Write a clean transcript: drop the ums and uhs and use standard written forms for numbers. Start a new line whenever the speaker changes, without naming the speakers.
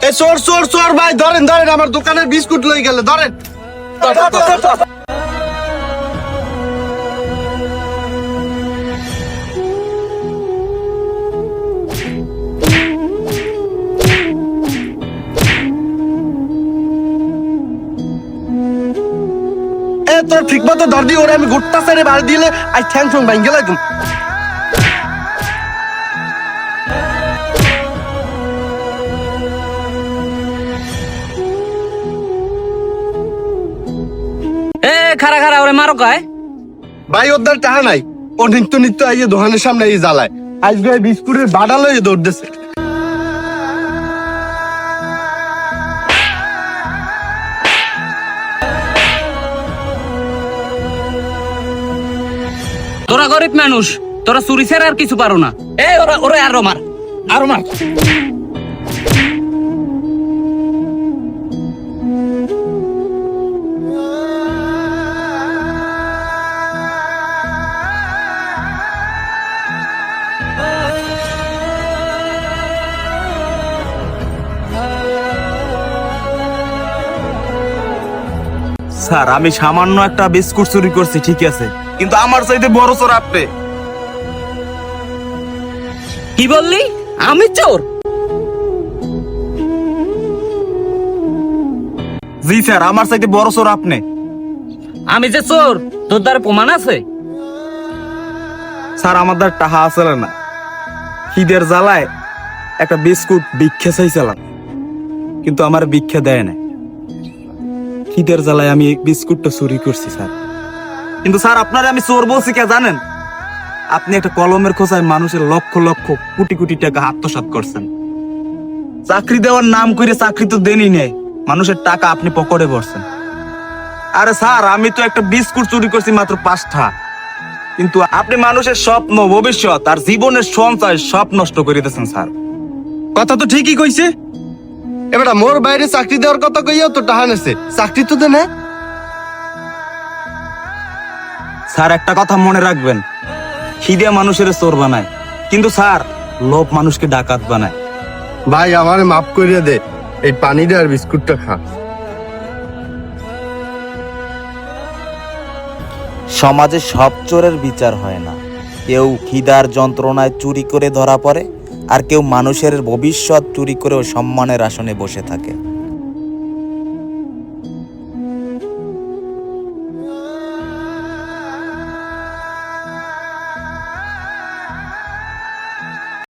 এ চোর চোর চোর ভাই, ধরেন ধরেন, আমার দোকানের বিস্কুট লই গেলে, ধরেন। এ তোর ঠিক মতো ধর দি, ওরে আমি গুট্টা ছেড়ে বাড়ি দিলে আই ঠ্যাং ঠ্যাং ভাঙ্গে লাগুম।
এ খারা খারা ওরে মারো কায়।
ভাই ওদের টাকা নাই, ও নিত্য নিত্য এই যে দোকানের সামনে এই জ্বালায়, আজকে বিস্কুটের বাডা লয়ে দৌড়তেছে।
তোরা গরিব মানুষ, তোরা চুরি ছাড়া আর কিছু পারো না। এ ওরা ওরে আরো মার, আরো মার।
স্যার আমি সামান্য একটা বিস্কুট চুরি করছি, ঠিক আছে, কিন্তু আমার চাইতে বড় চোর আপনি।
কি বললি? আমি চোর?
জি স্যার, আমার চাইতে বড় চোর আপনি।
আমি যে চোর তোর দ্বারা প্রমাণ আছে?
স্যার আমাদের টাহা আছে না, খিদের জ্বালায় একটা বিস্কুট ভিক্ষা চাইছিলাম, কিন্তু আমার ভিক্ষা দেয় না। খিদের জ্বালায় আমি বিস্কুটটা চুরি করছি স্যার। কিন্তু স্যার আপনারা আমি চোর বলছি কে জানেন? আপনি একটা কলমের খোঁচায় মানুষের লক্ষ লক্ষ কোটি কোটি টাকা আত্মসাৎ করছেন। চাকরি দেওয়ার নাম করে চাকরি তো দেনই নেই, মানুষের টাকা আপনি পকেটে ভরছেন। আরে স্যার আমি তো একটা বিস্কুট চুরি করছি মাত্র 5টা, কিন্তু আপনি মানুষের স্বপ্ন, ভবিষ্যৎ আর জীবনের সঞ্চয় সব নষ্ট করে দিয়েছেন স্যার।
কথা তো ঠিকই কইছে, এবার মোর বাইরে চাকরি দেওয়ার কথা কইয়াও তো টাকা নেছে, চাকরি তো দে না।
স্যার একটা কথা মনে রাখবেন, খিদে মানুষের চোর বানায়, কিন্তু স্যার লোভ মানুষকে ডাকাত বানায়।
ভাই আমারে মাফ করিয়া দে, এই পানিটা আর বিস্কুটটা খা।
সমাজে সব চোরের বিচার হয় না। কেউ খিদার যন্ত্রণায় চুরি করে ধরা পড়ে, আর কেউ মানুষের ভবিষ্যৎ চুরি করেও সম্মানের আসনে বসে থাকে।